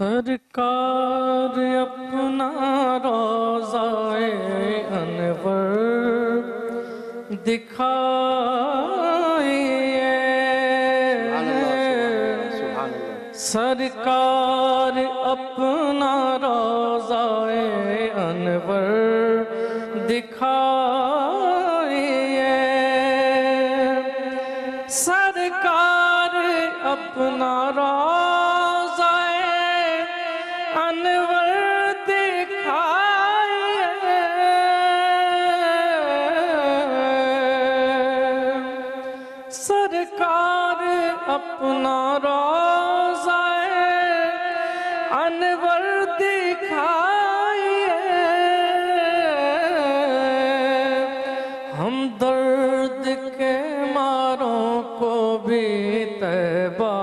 سرکار اپنا روضہ انور دکھائیے، سرکار اپنا روضہ انور دکھائیے، سرکار اپنا روضہ انور دکھائیے، سرکار اپنا روضہ انور دکھائیے، ہم درد کے ماروں کو بھی طیبہ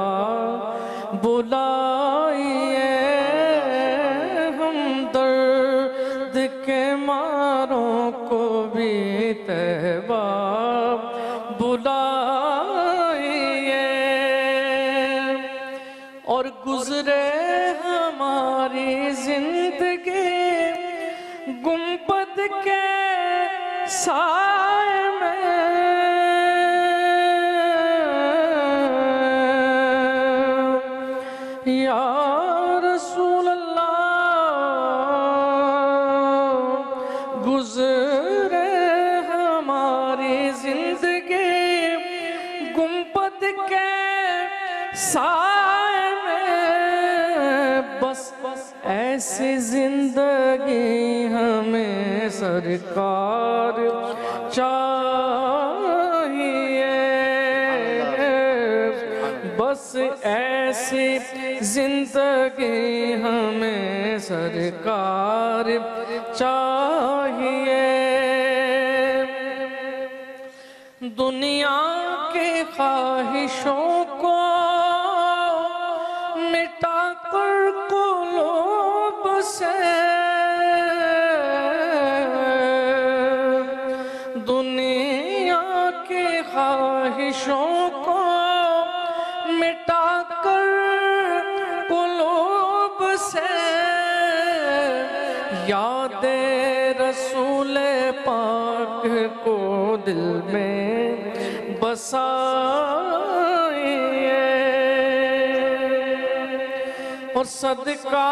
بلائیے، ہم درد کے ماروں کو بھی طیبہ بلائیے، اور گزرے ہماری زندگی گنبد کے سائے میں، یا رسول اللہ گزرے ہماری زندگی گنبد کے سائے میں، بس ایسی زندگی ہمیں سرکار چاہیے، بس ایسی زندگی ہمیں سرکار چاہیے، دنیا کی خواہشوں کو مٹا کر قلوب سے، دنیا کی خواہشوں کو مٹا کر قلوب سے، یاد رسول پاک کو دل میں بسائیے، اور صدقہ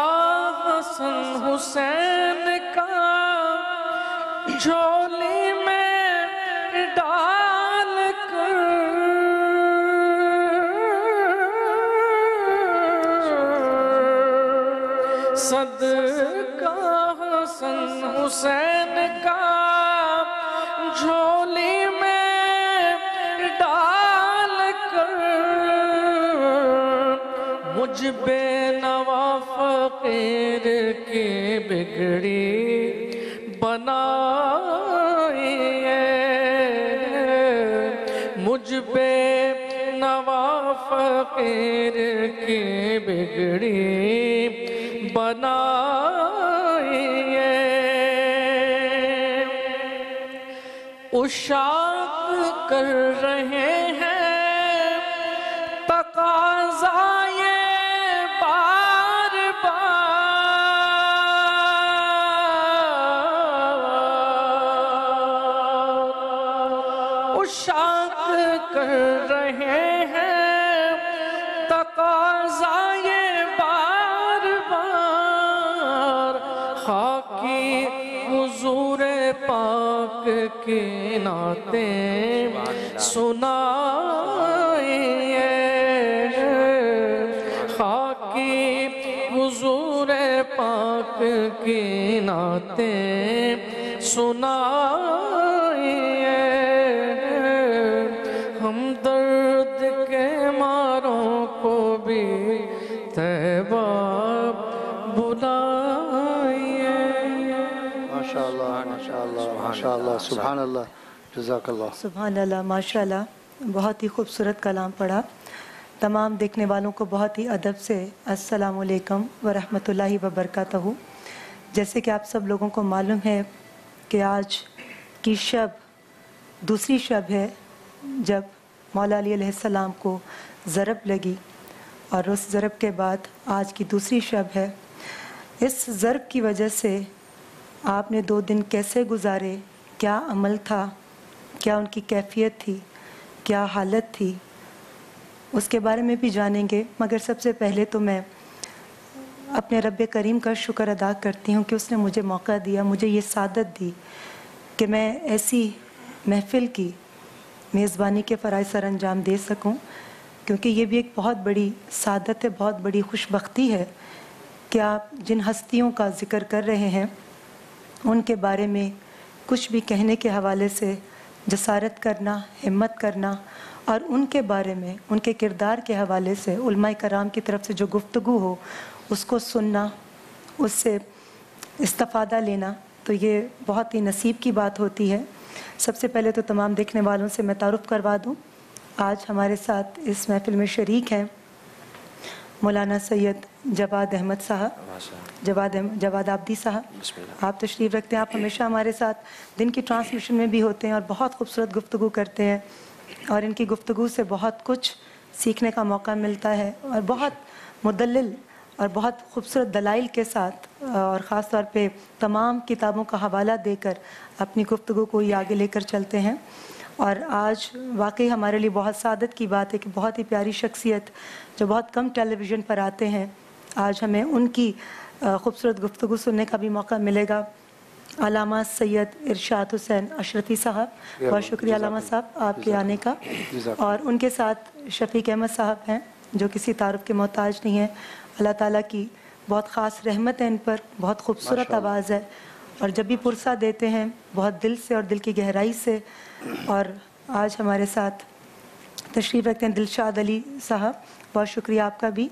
حسن حسین کا جھولی میں ڈال کر، صدقہ حسن حسین کا جھولی میں ڈال کر، مجھ بے نوا فقیر کی بگڑی بنائیے، مجھ بے نوا فقیر کی بگڑی بنائیے، اشاق کر رہے ہیں تقاضا یہ بار بار، اشاق کر رہے ہیں تقاضا یہ بار بار، خاکی حضور پاک کی نعتیں سنائیے، خاکی حضور پاک کی نعتیں سنائیے، ہم درد کے ماروں کو بھی طیبہ بلائیے۔ ماشاءاللہ ماشاءاللہ ماشاءاللہ، سبحان اللہ، جزاک اللہ، سبحان اللہ، ماشاءاللہ، بہت ہی خوبصورت کلام پڑھا۔ تمام دیکھنے والوں کو بہت ہی ادب سے السلام علیکم ورحمۃ اللہ وبرکاتہ۔ جیسے کہ آپ سب لوگوں کو معلوم ہے کہ آج کی شب دوسری شب ہے جب مولا علی علیہ السلام کو ضرب لگی، اور اس ضرب کے بعد آج کی دوسری شب ہے. اس ضرب کی وجہ سے آپ نے 2 دن کیسے گزارے, کیا عمل تھا, کیا ان کی کیفیت تھی, کیا حالت تھی, اس کے بارے میں بھی جانیں گے. مگر سب سے پہلے تو میں اپنے رب کریم کا شکر ادا کرتی ہوں کہ اس نے مجھے موقع دیا, مجھے یہ سعادت دی کہ میں ایسی محفل کی میزبانی کے فرائض سر انجام دے سکوں, کیونکہ یہ بھی ایک بہت بڑی سعادت ہے, بہت بڑی خوش بختی ہے کہ آپ جن ہستیوں کا ذکر کر رہے ہیں ان کے بارے میں کچھ بھی کہنے کے حوالے سے جسارت کرنا, ہمت کرنا, اور ان کے بارے میں ان کے کردار کے حوالے سے علماء کرام کی طرف سے جو گفتگو ہو اس کو سننا, اس سے استفادہ لینا, تو یہ بہت ہی نصیب کی بات ہوتی ہے. سب سے پہلے تو تمام دیکھنے والوں سے میں تعارف کروا دوں. آج ہمارے ساتھ اس محفل میں شریک ہیں مولانا سید جواد احمد صاحب, جواد آبدی صاحب. آپ تشریف رکھتے ہیں, آپ ہمیشہ ہمارے ساتھ دن کی ٹرانسمیشن میں بھی ہوتے ہیں اور بہت خوبصورت گفتگو کرتے ہیں, اور ان کی گفتگو سے بہت کچھ سیکھنے کا موقع ملتا ہے, اور بہت مدلل اور بہت خوبصورت دلائل کے ساتھ, اور خاص طور پہ تمام کتابوں کا حوالہ دے کر اپنی گفتگو کو یہ آگے لے کر چلتے ہیں. اور آج واقعی ہمارے لیے بہت سعادت کی بات ہے کہ بہت ہی پیاری شخصیت جو بہت کم ٹیلی ویژن پر آتے ہیں, آج ہمیں ان کی خوبصورت گفتگو سننے کا بھی موقع ملے گا. علامہ سید ارشاد حسین اشرفی صاحب, بہت شکریہ علامہ صاحب آپ کے آنے کا. اور ان کے ساتھ شفیق احمد صاحب ہیں جو کسی تعارف کے محتاج نہیں ہیں. اللہ تعالیٰ کی بہت خاص رحمت ہے ان پر, بہت خوبصورت آواز ہے, اور جب بھی پرسہ دیتے ہیں بہت دل سے اور دل کی گہرائی سے. اور آج ہمارے ساتھ تشریف رکھتے ہیں دلشاد علی صاحب, بہت شکریہ آپ کا بھی.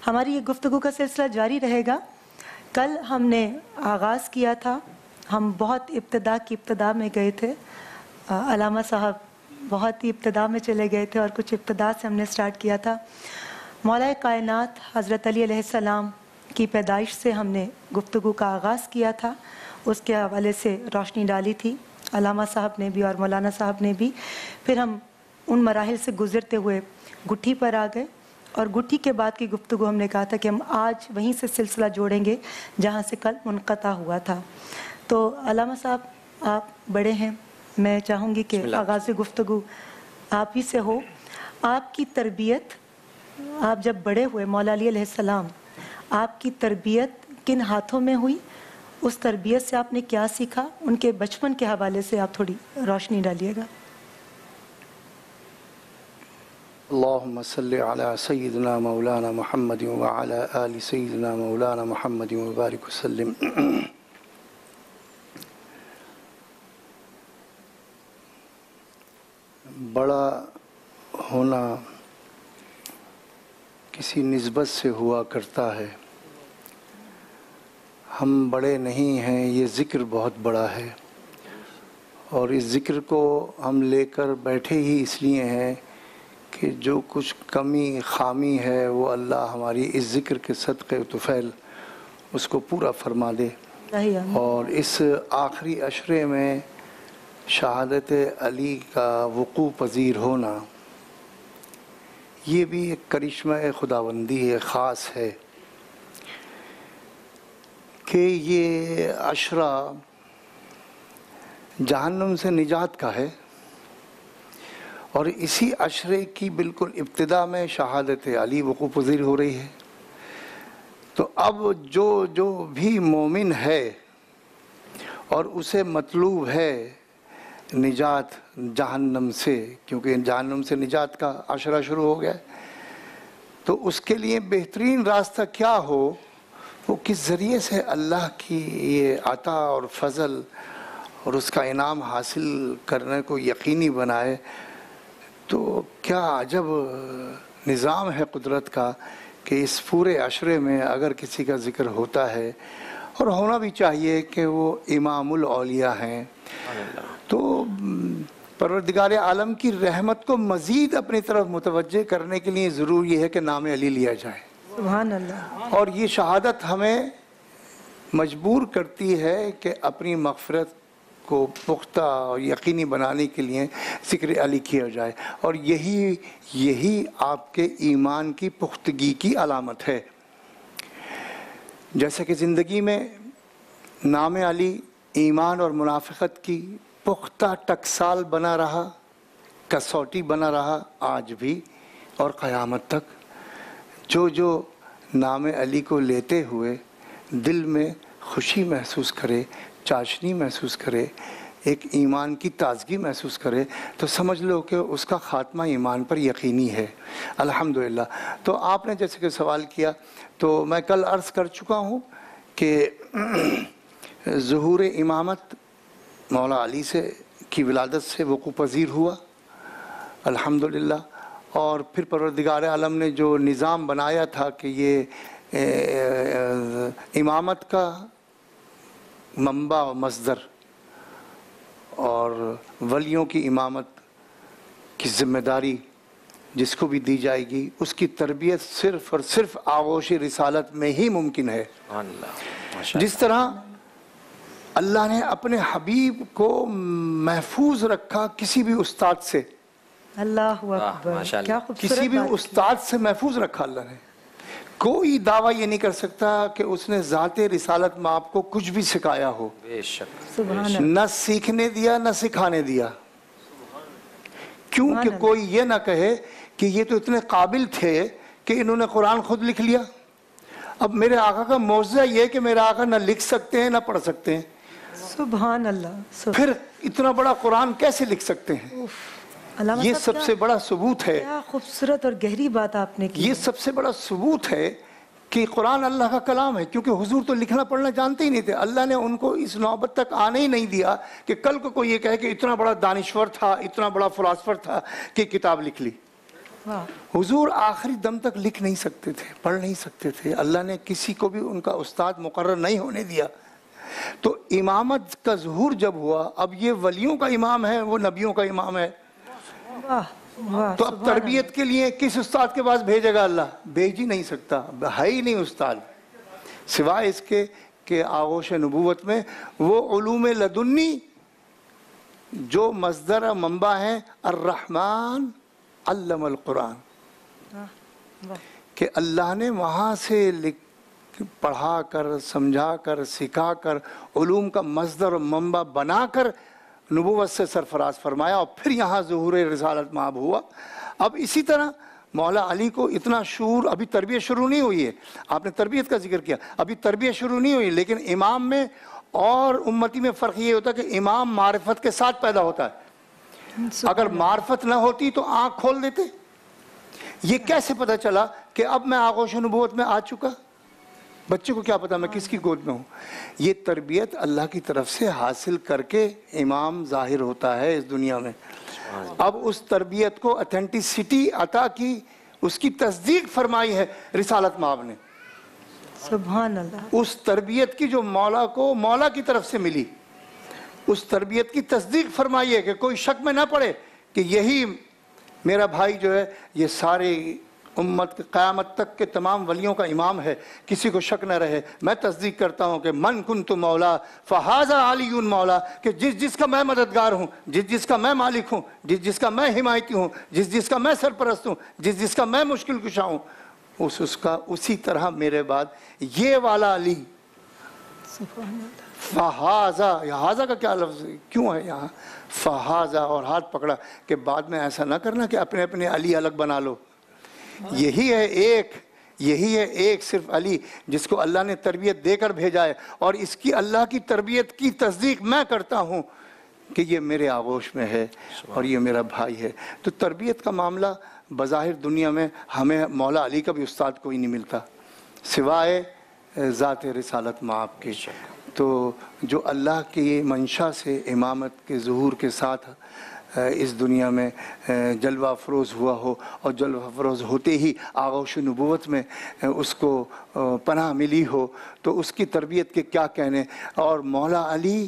ہماری یہ گفتگو کا سلسلہ جاری رہے گا. کل ہم نے آغاز کیا تھا, ہم بہت ابتدا میں گئے تھے, علامہ صاحب بہت ہی ابتدا میں چلے گئے تھے, اور کچھ ابتدا سے ہم نے سٹارٹ کیا تھا. مولا کائنات حضرت علی علیہ السلام کی پیدائش سے ہم نے گفتگو کا آغاز کیا تھا, اس کے حوالے سے روشنی ڈالی تھی علامہ صاحب نے بھی اور مولانا صاحب نے بھی. پھر ہم ان مراحل سے گزرتے ہوئے گٹھی پر آ گئے, اور گٹھی کے بعد کی گفتگو ہم نے کہا تھا کہ ہم آج وہیں سے سلسلہ جوڑیں گے جہاں سے کل منقطع ہوا تھا. تو علامہ صاحب آپ بڑے ہیں, میں چاہوں گی کہ آغاز گفتگو آپ ہی سے ہو. آپ کی تربیت, آپ جب بڑے ہوئے مولا علی علیہ السلام, آپ کی تربیت کن ہاتھوں میں ہوئی, اس تربیت سے آپ نے کیا سیکھا, ان کے بچپن کے حوالے سے آپ تھوڑی روشنی ڈالیے گا. اللہم صلی علی سیدنا مولانا محمد وعلی آل سیدنا مولانا محمد وبارک وسلم. بڑا ہونا کسی نسبت سے ہوا کرتا ہے, ہم بڑے نہیں ہیں, یہ ذکر بہت بڑا ہے, اور اس ذکر کو ہم لے کر بیٹھے ہی اس لیے ہیں کہ جو کچھ کمی خامی ہے وہ اللہ ہماری اس ذکر کے صدقے طفیل اس کو پورا فرما دے. اور اس آخری عشرے میں شہادت علی کا وقوع پذیر ہونا یہ بھی ایک کرشمہ خداوندی ہے, خاص ہے کہ یہ عشرہ جہنم سے نجات کا ہے, اور اسی عشرے کی بالکل ابتدا میں شہادت علی وقوع پذیر ہو رہی ہے. تو اب جو بھی مومن ہے اور اسے مطلوب ہے نجات جہنم سے, کیونکہ جہنم سے نجات کا عشرہ شروع ہو گیا ہے, تو اس کے لیے بہترین راستہ کیا ہو, وہ کس ذریعے سے اللہ کی یہ عطا اور فضل اور اس کا انعام حاصل کرنے کو یقینی بنائے. تو کیا عجب نظام ہے قدرت کا کہ اس پورے عشرے میں اگر کسی کا ذکر ہوتا ہے, اور ہونا بھی چاہیے کہ وہ امام الاولیاء ہیں, تو پروردگار عالم کی رحمت کو مزید اپنی طرف متوجہ کرنے کے لیے ضرور یہ ہے کہ نام علی لیا جائے. سبحان اللہ. اور یہ شہادت ہمیں مجبور کرتی ہے کہ اپنی مغفرت کو پختہ اور یقینی بنانے کے لیے ذکر علی کیا جائے، اور یہی آپ کے ایمان کی پختگی کی علامت ہے۔ جیسا کہ زندگی میں نام علی ایمان اور منافقت کی پختہ ٹکسال بنا رہا، کسوٹی بنا رہا آج بھی اور قیامت تک، جو نام علی کو لیتے ہوئے دل میں خوشی محسوس کرے، چاشنی محسوس کرے، ایک ایمان کی تازگی محسوس کرے، تو سمجھ لو کہ اس کا خاتمہ ایمان پر یقینی ہے، الحمدللہ۔ تو آپ نے جیسے کہ سوال کیا، تو میں کل عرض کر چکا ہوں کہ ظہور امامت مولا علی سے کی ولادت سے وقوع پذیر ہوا، الحمدللہ۔ اور پھر پروردگار عالم نے جو نظام بنایا تھا کہ یہ امامت کا منبع و مصدر اور ولیوں کی امامت کی ذمہ داری جس کو بھی دی جائے گی، اس کی تربیت صرف اور صرف آغوش رسالت میں ہی ممکن ہے۔ جس طرح اللہ نے اپنے حبیب کو محفوظ رکھا کسی بھی استاد سے، اللہ اکبر، کیا خوبصورت کسی بھی بات کی۔ استاد سے محفوظ رکھا اللہ نے۔ کوئی دعویٰ یہ نہیں کر سکتا کہ اس نے ذات رسالت میں آپ کو کچھ بھی سکھایا ہو، بے شک، سبحان اللہ، نہ سیکھنے دیا نہ سکھانے دیا۔ کیوں کہ کوئی یہ نہ کہے کہ یہ تو اتنے قابل تھے کہ انہوں نے قرآن خود لکھ لیا۔ اب میرے آقا کا معجزہ یہ کہ میرے آقا نہ لکھ سکتے ہیں نہ پڑھ سکتے ہیں، سبحان اللہ، پھر اتنا بڑا قرآن کیسے لکھ سکتے ہیں؟ علامہ یہ صاحب سب سے بڑا ثبوت ہے، کیا خوبصورت اور گہری بات آپ نے کی۔ یہ سب سے بڑا ثبوت ہے کہ قرآن اللہ کا کلام ہے، کیونکہ حضور تو لکھنا پڑھنا جانتے ہی نہیں تھے۔ اللہ نے ان کو اس نوبت تک آنے ہی نہیں دیا کہ کل کو کوئی یہ کہے کہ اتنا بڑا دانشور تھا، اتنا بڑا فلاسفر تھا کہ کتاب لکھ لی۔ حضور آخری دم تک لکھ نہیں سکتے تھے، پڑھ نہیں سکتے تھے، اللہ نے کسی کو بھی ان کا استاد مقرر نہیں ہونے دیا۔ تو امامت کا ظہور جب ہوا، اب یہ ولیوں کا امام ہے، وہ نبیوں کا امام ہے، تو اب تربیت کے لیے کس استاد کے پاس بھیجے گا اللہ؟ بھیج ہی نہیں سکتا، ہے ہی نہیں استاد، سوائے اس کے کہ آغوش نبوت میں وہ علوم لدنی جو مصدر منبع ہیں، الرحمن علم القرآن، کہ اللہ نے وہاں سے پڑھا کر، سمجھا کر، سکھا کر، علوم کا مصدر و منبع بنا کر نبوت سے سرفراز فرمایا، اور پھر یہاں ظہور رسالت مآب ہوا۔ اب اسی طرح مولا علی کو اتنا شعور، ابھی تربیت شروع نہیں ہوئی ہے، آپ نے تربیت کا ذکر کیا، ابھی تربیت شروع نہیں ہوئی، لیکن امام میں اور امتی میں فرق یہ ہوتا ہے کہ امام معرفت کے ساتھ پیدا ہوتا ہے۔ اگر معرفت نہ ہوتی تو آنکھ کھول دیتے۔ یہ کیسے پتہ چلا کہ اب میں آغوش نبوت میں آ چکا؟ بچے کو کیا پتا میں کس کی گود میں ہوں؟ یہ تربیت اللہ کی طرف سے حاصل کر کے امام ظاہر ہوتا ہے اس دنیا میں۔ اب اس تربیت کو اتھینٹیسٹی عطا کی، اس کی تصدیق فرمائی ہے رسالت مآب نے۔ سبحان اللہ، اس تربیت کی جو مولا کو مولا کی طرف سے ملی، اس تربیت کی تصدیق فرمائی ہے کہ کوئی شک میں نہ پڑے کہ یہی میرا بھائی جو ہے یہ سارے امت قیامت تک کے تمام ولیوں کا امام ہے، کسی کو شک نہ رہے۔ میں تصدیق کرتا ہوں کہ من کنت مولا فہذا علی مولا، کہ جس کا میں مددگار ہوں، جس کا میں مالک ہوں، جس کا میں حمایتی ہوں، جس کا میں سرپرست ہوں، جس کا میں مشکل کشا ہوں، اس کا اسی طرح میرے بعد یہ والا علی۔ فہذا، ہاذا کا کیا لفظ کیوں ہے یہاں؟ فہذا، اور ہاتھ پکڑا کہ بعد میں ایسا نہ کرنا کہ اپنے اپنے علی الگ بنا لو۔ یہی ہے ایک صرف علی جس کو اللہ نے تربیت دے کر بھیجا ہے، اور اس کی اللہ کی تربیت کی تصدیق میں کرتا ہوں کہ یہ میرے آغوش میں ہے اور یہ میرا بھائی ہے۔ تو تربیت کا معاملہ بظاہر دنیا میں ہمیں مولا علی کا بھی استاد کوئی نہیں ملتا سوائے ذات رسالت مآب کے۔ تو جو اللہ کی منشا سے امامت کے ظہور کے ساتھ اس دنیا میں جلوہ افروز ہوا ہو، اور جلوہ افروز ہوتے ہی آغوش نبوت میں اس کو پناہ ملی ہو، تو اس کی تربیت کے کیا کہنے۔ اور مولا علی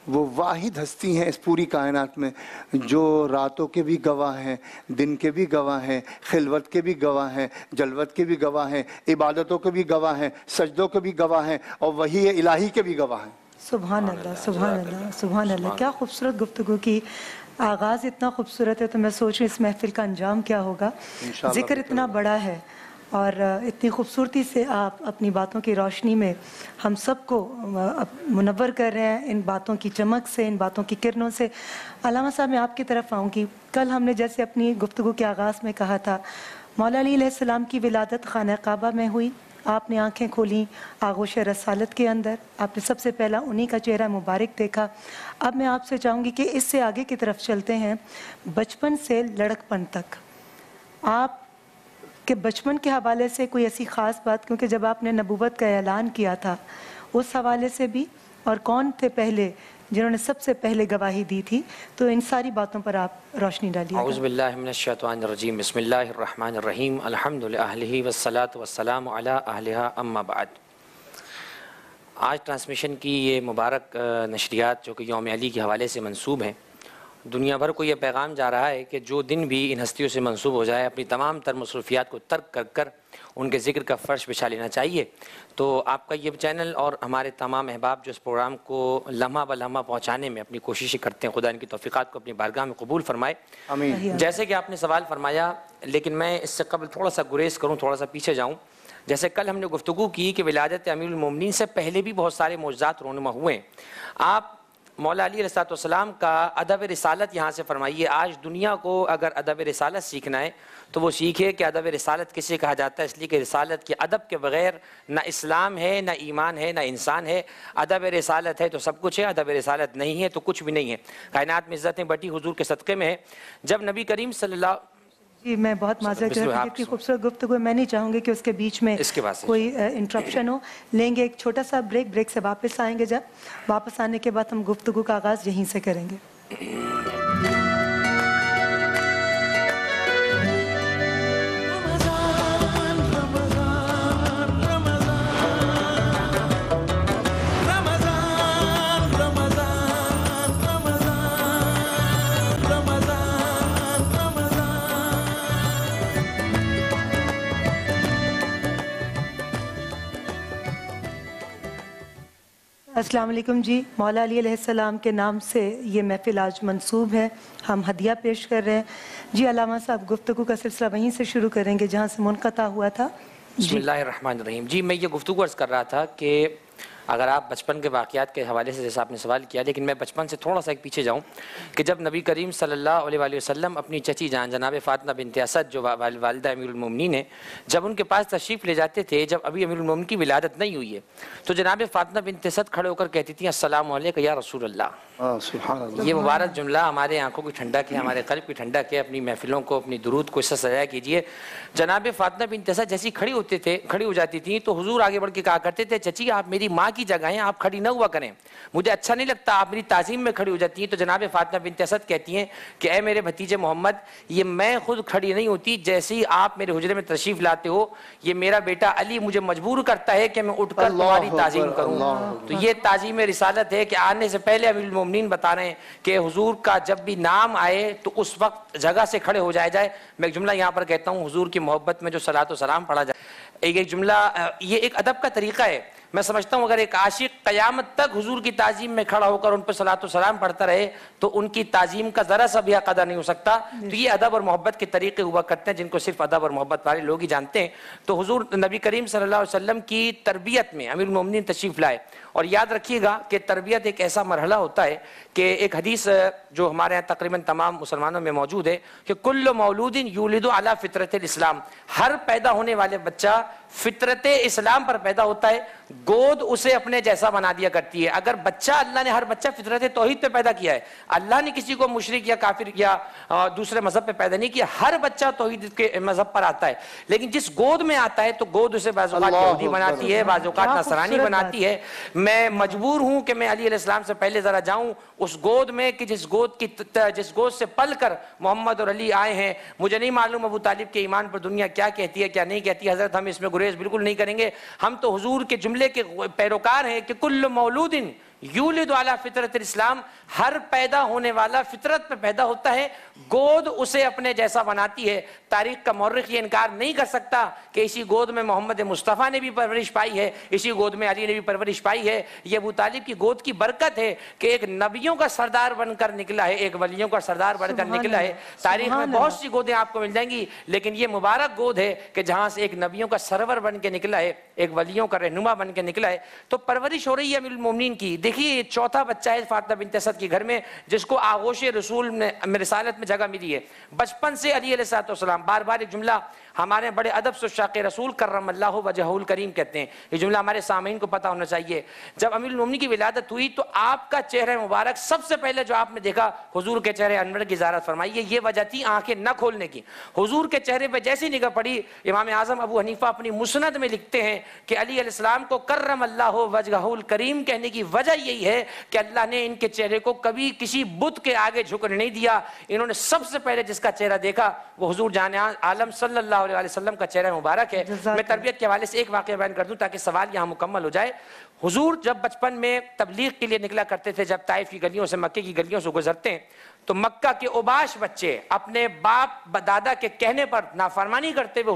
وہ واحد ہستی ہیں اس پوری کائنات میں جو راتوں کے بھی گواہ ہیں، دن کے بھی گواہ ہیں، خلوت کے بھی گواہ ہیں، جلوت کے بھی گواہ ہیں، عبادتوں کے بھی گواہ ہیں، سجدوں کے بھی گواہ ہیں، اور وحی الہی کے بھی گواہ ہیں۔ سبحان اللہ، سبحان اللہ، سبحان اللہ، کیا خوبصورت گفتگو کی، آغاز اتنا خوبصورت ہے، تو میں سوچ رہی ہوں اس محفل کا انجام کیا ہوگا۔ ذکر اتنا بڑا ہے اور اتنی خوبصورتی سے آپ اپنی باتوں کی روشنی میں ہم سب کو منور کر رہے ہیں، ان باتوں کی چمک سے، ان باتوں کی کرنوں سے۔ علامہ صاحب میں آپ کی طرف آؤں گی۔ کل ہم نے جیسے اپنی گفتگو کے آغاز میں کہا تھا، مولا علی علیہ السلام کی ولادت خانہ کعبہ میں ہوئی، آپ نے آنکھیں کھولیں آغوش رسالت کے اندر، آپ نے سب سے پہلا انہی کا چہرہ مبارک دیکھا۔ اب میں آپ سے چاہوں گی کہ اس سے آگے کی طرف چلتے ہیں، بچپن سے لڑکپن تک آپ کہ بچپن کے حوالے سے کوئی ایسی خاص بات، کیونکہ جب آپ نے نبوت کا اعلان کیا تھا اس حوالے سے بھی، اور کون تھے پہلے جنہوں نے سب سے پہلے گواہی دی تھی، تو ان ساری باتوں پر آپ روشنی ڈالیے۔ اعوذ باللہ من الشیطان الرجیم، بسم اللہ الرحمن الرحیم، الحمد للہ والصلاة والسلام علی اہلہا، اما بعد۔ آج ٹرانسمیشن کی یہ مبارک نشریات جو کہ یوم علی کے حوالے سے منسوب ہیں، دنیا بھر کو یہ پیغام جا رہا ہے کہ جو دن بھی ان ہستیوں سے منسوب ہو جائے، اپنی تمام تر مصروفیات کو ترک کر کر ان کے ذکر کا فرش بچھا لینا چاہیے۔ تو آپ کا یہ چینل اور ہمارے تمام احباب جو اس پروگرام کو لمحہ بلمحہ پہنچانے میں اپنی کوششیں کرتے ہیں، خدا ان کی توفیقات کو اپنی بارگاہ میں قبول فرمائے۔ آمین۔ جیسے کہ آپ نے سوال فرمایا، لیکن میں اس سے قبل تھوڑا سا گریز کروں، تھوڑا سا پیچھے جاؤں۔ جیسے کل ہم نے گفتگو کی کہ ولادت امیر المومنین سے پہلے بھی بہت سارے معجزات رونما ہوئے ہیں۔ آپ مولا علی علیہ السلام کا ادب رسالت یہاں سے فرمائیے۔ آج دنیا کو اگر ادب رسالت سیکھنا ہے تو وہ سیکھے کہ ادب رسالت کسے کہا جاتا ہے، اس لیے کہ رسالت کے ادب کے بغیر نہ اسلام ہے، نہ ایمان ہے، نہ انسان ہے۔ ادب رسالت ہے تو سب کچھ ہے، ادب رسالت نہیں ہے تو کچھ بھی نہیں ہے۔ کائنات میں عزتیں بٹی حضور کے صدقے میں ہے۔ جب نبی کریم صلی اللہ جی میں بہت معذرت کرتی ہوں، اتنی خوبصورت گفتگو ہے، میں نہیں چاہوں گی کہ اس کے بیچ میں کوئی انٹرپشن ہو۔ لیں گے ایک چھوٹا سا بریک، بریک سے واپس آئیں گے، جب واپس آنے کے بعد ہم گفتگو کا آغاز یہیں سے کریں گے۔ السلام علیکم جی، مولا علی علیہ السلام کے نام سے یہ محفل آج منسوب ہے، ہم ہدیہ پیش کر رہے ہیں۔ جی علامہ صاحب گفتگو کا سلسلہ وہیں سے شروع کریں گے جہاں سے منقطع ہوا تھا۔ بسم اللہ الرحمن الرحیم۔ جی میں یہ گفتگو عرض کر رہا تھا کہ اگر آپ بچپن کے واقعات کے حوالے سے جیسا آپ نے سوال کیا، لیکن میں بچپن سے تھوڑا سا ایک پیچھے جاؤں کہ جب نبی کریم صلی اللہ علیہ وآلہ وسلم اپنی چچی جان جناب فاطمہ بنت اسد جو والدہ امیر المومنین ہیں، جب ان کے پاس تشریف لے جاتے تھے، جب ابھی امیر المومنین کی ولادت نہیں ہوئی ہے، تو جناب فاطمہ بنت اسد کھڑے ہو کر کہتی تھیں السلام علیکم یا رسول اللہ۔ سبحان اللہ۔ یہ مبارک جملہ ہمارے آنکھوں کی ٹھنڈک ہے، ہمارے قلب کی ٹھنڈک ہے۔ اپنی محفلوں کو، اپنی درود کو اس سے سجایا کیجئے۔ جناب فاطمہ بنت اسد جیسی کھڑی ہو جاتی تھیں تو حضور آگے بڑھ کے کہا کرتے تھے چچی آپ میری ماں کی جگہ ہیں، آپ کھڑی نہ ہوا کریں، مجھے اچھا نہیں لگتا، آپ میری تعظیم میں کھڑی ہو جاتی ہیں۔ تو جناب فاطمہ بنت اسد کہتی ہیں کہ اے میرے بھتیجے محمد، یہ میں خود کھڑی نہیں ہوتی، جیسے ہی آپ میرے حجرے میں تشریف لاتے ہو، یہ میرا بیٹا علی مجھے مجبور کرتا ہے کہ میں اٹھ کر تمہاری تعظیم کروں۔ تو یہ تعظیم رسالت ہے کہ آنے سے پہلے امیر المومنین بتا رہے ہیں کہ حضور کا جب بھی نام آئے تو اس وقت جگہ سے کھڑے ہو جائے۔ میں ایک جملہ یہاں پر کہتا ہوں، حضور کی محبت میں جو صلاۃ و سلام پڑھا جائے، ایک جملہ، یہ ایک ادب کا طریقہ ہے۔ میں سمجھتا ہوں اگر ایک عاشق قیامت تک حضور کی تعظیم میں کھڑا ہو کر ان پر صلاۃ و سلام پڑھتا رہے تو ان کی تعظیم کا ذرا سا بھی قدر نہیں ہو سکتا۔ تو یہ ادب اور محبت کے طریقے ہوا کرتے ہیں جن کو صرف ادب اور محبت والے لوگ ہی جانتے ہیں۔ تو حضور نبی کریم صلی اللہ علیہ وسلم کی تربیت میں امیر المومنین تشریف لائے، اور یاد رکھیے گا کہ تربیت ایک ایسا مرحلہ ہوتا ہے کہ ایک حدیث جو ہمارے یہاں تقریباً تمام مسلمانوں میں موجود ہے کہ کل مولود یولد علی فطرت الاسلام، ہر پیدا ہونے والے بچہ فطرت اسلام پر پیدا ہوتا ہے، گود اسے اپنے جیسا بنا دیا کرتی ہے۔ اگر بچہ، اللہ نے ہر بچہ فطرت توحید پہ پیدا کیا ہے، اللہ نے کسی کو مشرک یا کافر یا دوسرے مذہب پہ پیدا نہیں کیا، ہر بچہ توحید کے مذہب پر آتا ہے، لیکن جس گود میں آتا ہے تو گود اسے بعض اوقات یہودی بناتی ہے، بعض اوقات نصرانی بناتی ہے۔ میں مجبور ہوں کہ میں علی علیہ السلام سے پہلے ذرا جاؤں اس گود میں کہ جس گود سے پل کر محمد اور علی آئے ہیں۔ مجھے نہیں معلوم ابو طالب کے ایمان پر دنیا کیا کہتی ہے کیا نہیں کہتی، حضرت ہم اس میں گریز بالکل نہیں کریں گے۔ ہم تو حضور کے جملے کے پیروکار ہیں کہ کل مولود یولد علی فطرت الاسلام، ہر پیدا ہونے والا فطرت پہ پیدا ہوتا ہے، گود اسے اپنے جیسا بناتی ہے۔ تاریخ کا مورخ یہ انکار نہیں کر سکتا کہ اسی گود میں محمد مصطفیٰ نے بھی پرورش پائی ہے، اسی گود میں علی نے بھی پرورش پائی ہے۔ یہ ابو طالب کی گود کی برکت ہے کہ ایک نبیوں کا سردار بن کر نکلا ہے، ایک ولیوں کا سردار بن کر نکلا ہے۔ تاریخ میں بہت سی گودیں آپ کو مل جائیں گی، لیکن یہ مبارک گود ہے کہ جہاں سے ایک نبیوں کا سرور بن کے نکلا ہے، ایک ولیوں کا رہنما بن کے نکلا ہے۔ تو پرورش ہو رہی ہے امیر المومنین کی۔ دیکھیے یہ چوتھا بچہ ہے فاطمہ بنت اسد کے گھر میں، جس کو آغوش رسول میں رسالت میں جگہ ملی ہے۔ بچپن سے علی علیہ السلام بار بار ایک جملہ ہمارے بڑے ادب سے شاق رسول کرم اللہ وجہہ الکریم کہتے ہیں، یہ جملہ ہمارے سامعین کو پتہ ہونا چاہیے۔ جب امیر المومنین کی ولادت ہوئی تو آپ کا چہرہ مبارک سب سے پہلے جو آپ نے دیکھا، حضور کے چہرے انور کی زیارت فرمائی ہے۔ یہ وجہ تھی آنکھیں نہ کھولنے کی۔ حضور کے چہرے پہ جیسی نگاہ پڑی، امام اعظم ابو حنیفہ اپنی مسند میں لکھتے ہیں کہ علی علیہ السلام کو کرم اللہ وجہہ الکریم کہنے کی وجہ یہی ہے کہ اللہ نے ان کے چہرے کو کبھی کسی بت کے آگے جھکنے نہیں دیا۔ انہوں نے سب سے پہلے جس کا چہرہ دیکھا وہ حضور جان عالم صلی اللہ علیہ وسلم کا چہرہ مبارک ہے۔ میں تربیت کے حوالے سے ایک واقعہ بیان کر دوں تاکہ سوال یہاں مکمل ہو جائے۔ حضور جب بچپن میں تبلیغ کے لیے نکلا کرتے تھے، جب طائف کی گلیوں سے مکے کی گلیوں سے گزرتے ہیں تو مکہ کے اوباش بچے اپنے باپ دادا کے کہنے پر نافرمانی کرتے ہوئے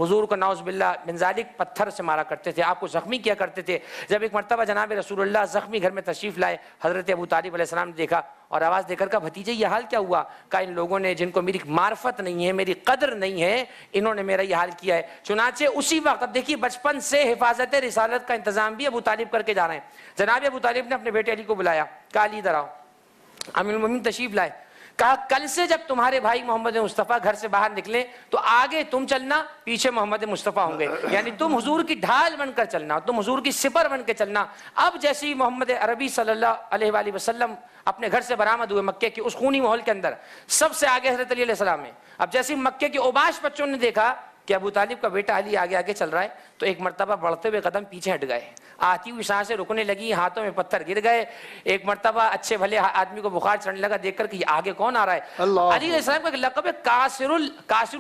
حضور کو نعوذ باللہ من ذالک پتھر سے مارا کرتے تھے، آپ کو زخمی کیا کرتے تھے۔ جب ایک مرتبہ جناب رسول اللہ زخمی گھر میں تشریف لائے، حضرت ابو طالب علیہ السلام نے دیکھا اور آواز دے کر کہا بھتیجے یہ حال کیا ہوا؟ کہا ان لوگوں نے جن کو میری معرفت نہیں ہے، میری قدر نہیں ہے، انہوں نے میرا یہ حال کیا ہے۔ چنانچہ اسی وقت دیکھیے بچپن سے حفاظت رسالت کا انتظام بھی ابو طالب کر کے جا رہے ہیں۔ جناب ابو طالب نے اپنے بیٹے علی کو بلایا، کہا علی ادھر آؤ۔ امیر المومنین تشریف لائے، کہا کل سے جب تمہارے بھائی محمد مصطفیٰ گھر سے باہر نکلے تو آگے تم چلنا، پیچھے محمد مصطفیٰ ہوں گے، یعنی تم حضور کی ڈھال بن کر چلنا، تم حضور کی سپر بن کے چلنا۔ اب جیسے ہی محمد عربی صلی اللہ علیہ وآلہ وسلم اپنے گھر سے برآمد ہوئے مکے کے اس خونی ماحول کے اندر، سب سے آگے حضرت علی علیہ السلام ہے۔ اب جیسے ہی مکے کے اوباش بچوں نے دیکھا کہ ابو طالب کا بیٹا علی آگے آگے چل رہا ہے تو ایک مرتبہ بڑھتے ہوئے قدم پیچھے ہٹ گئے، آتی ہوئی سانسیں رکنے لگی، ہاتھوں میں پتھر گر گئے۔ ایک مرتبہ اچھے بھلے آدمی کو بخار چڑھنے لگا، دیکھ کر کہ یہ آگے کون آ رہا ہے؟ علی علیہ السلام کا لقب ہے کاسر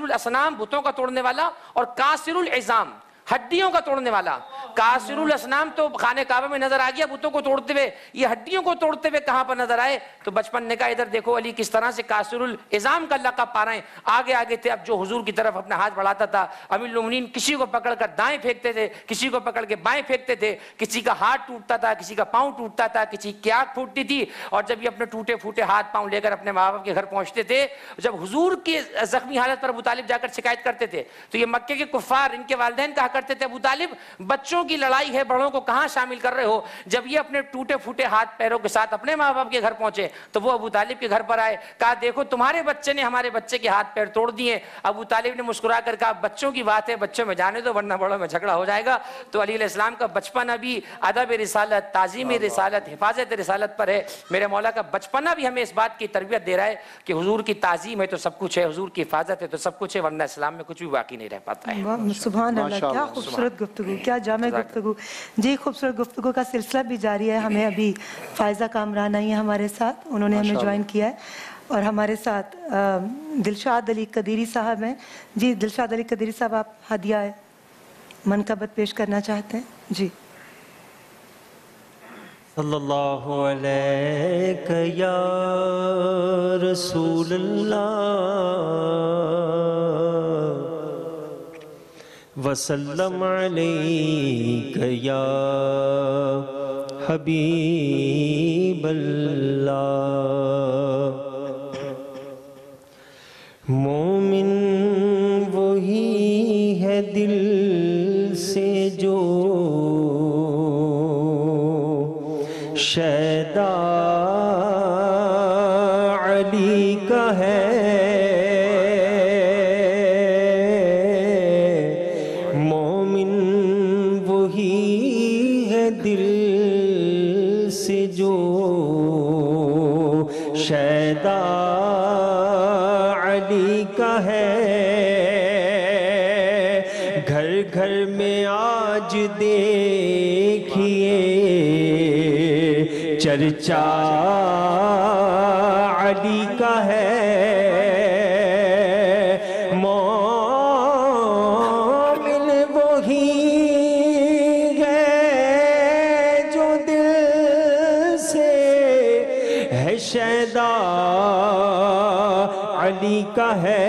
الاسنام، بتوں کا توڑنے والا، اور کاسر العظام، ہڈیوں کا توڑنے والا۔ کاسر الاسنام تو خانہ کعبہ میں نظر آ گیا بتوں کو توڑتے ہوئے، یہ ہڈیوں کو توڑتے ہوئے کہاں پر نظر آئے؟ تو بچپن نے کہا ادھر دیکھو علی کس طرح سے کاسر العظام کا لقب پا رہے ہیں۔ آگے آگے تھے، اب جو حضور کی طرف اپنا ہاتھ بڑھاتا تھا امیر المومنین کسی کو پکڑ کر دائیں پھینکتے تھے، کسی کو پکڑ کے بائیں پھینکتے تھے، کسی کا ہاتھ ٹوٹتا تھا، کسی کا پاؤں ٹوٹتا تھا، کسی کی آنکھ پھوٹتی تھی۔ اور جب یہ اپنے ٹوٹے پھوٹے ہاتھ پاؤں لے کر اپنے ماں باپ کے گھر پہنچتے تھے، جب حضور کی زخمی حالت پر ابو طالب جا کر شکایت کرتے تھے تو یہ مکے کے کفار ان کے والدین کہا کرتے تھے ابو طالب بچوں کی لڑائی ہے، بڑوں کو کہاں شامل کر رہے ہو؟ جب یہ اپنے ٹوٹے پھوٹے ہاتھ پیروں کے ساتھ اپنے ماں باپ کے گھر پہنچے تو وہ ابو طالب کے گھر پر آئے، کہا دیکھو تمہارے بچے نے ہمارے بچے کے ہاتھ پیر توڑ دیے۔ ابو طالب نے مسکرا کر کہا بچوں کی بات ہے، بچوں میں جانے دو ورنہ بڑوں میں جھگڑا ہو جائے گا۔ تو علی علیہ السلام کا بچپنا بھی ادب رسالت، تعظیم رسالت، حفاظت رسالت پر ہے۔ میرے مولا کا بچپنا بھی ہمیں اس بات کی تربیت دے رہا ہے کہ حضور کی تعظیم ہے تو سب کچھ ہے، حضور کی حفاظت ہے تو سب کچھ ہے، ورنہ اسلام میں کچھ بھی باقی نہیں رہ پاتا ہے۔ سبحان اللہ، کیا خوبصورت گفتگو، کیا جامع گفتگو جی۔ خوبصورت گفتگو کا سلسلہ بھی جاری ہے۔ ہمیں ابھی فائزہ کامران آئی ہیں ہمارے ساتھ، انہوں نے ہمیں جوائن کیا ہے، اور ہمارے ساتھ دلشاد علی قدیری صاحب ہیں۔ جی دلشاد علی قدیری صاحب، آپ ہدیہ منقبت پیش کرنا چاہتے ہیں؟ جی۔ صلی اللہ علیہ یا رسول اللہ وسلم علیک یا حبیب اللہ۔ مومن وہی ہے دل سے جو شیدا علی کا ہے، مومن وہی ہے دل سے جو شیدا علی کا ہے۔ گھر گھر میں آج دیکھیے چرچا علی کا ہے، مومن وہی ہے جو دل شیدا علی کا ہے،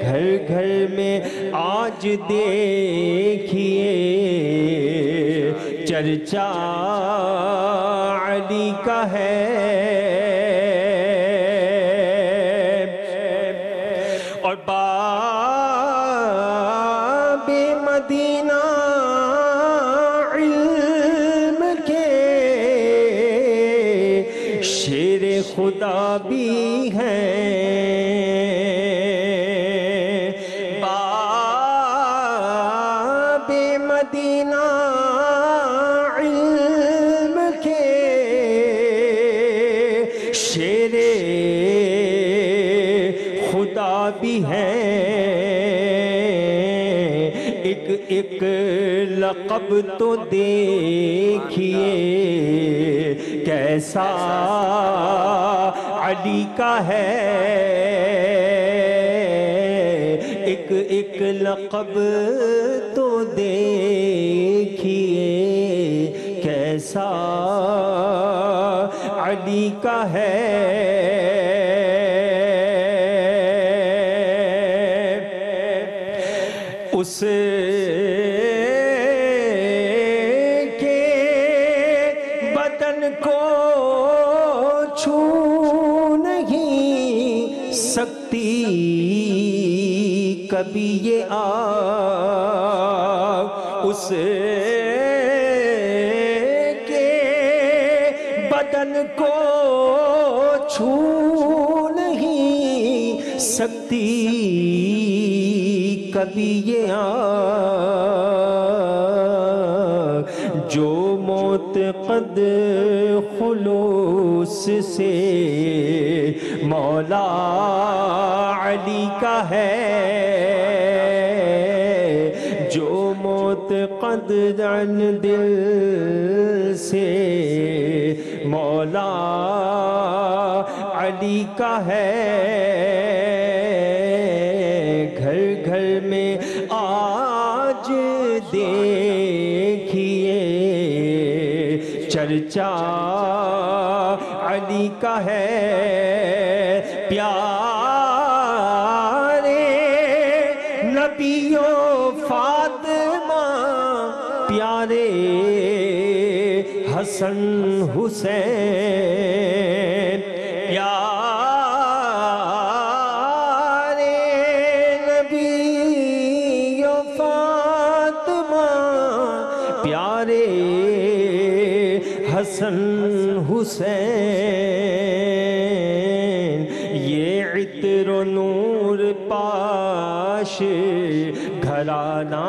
گھر گھر میں آج دیکھیے چرچا علی کا ہے۔ اور باب مدینہ علم کے شیر خدا بھی ہیں، باب مدینہ علم کے شیر خدا بھی ہیں۔ ایک لقب تو دیکھیے کیسا علی کا ہے، ایک لقب تو دیکھیے کیسا علی کا ہے۔ اس کے بدن کو چھو نہیں سکتی کبھی یہ آگ، اس کے بدن کو چھو نہیں سکتی کبھی یہ آگ، جو معتقد خلوص سے مولا علی کا ہے، جو معتقد عن دل سے مولا علی کا ہے، گھر گھر میں آج دیکھیے چرچا علی کا ہے۔ پیارے نبیوں فاطمہ، پیارے حسن حسین، پیارے نبیوں فاطمہ، پیارے حسن حسین، یہ عطر و نور پاش گھرانہ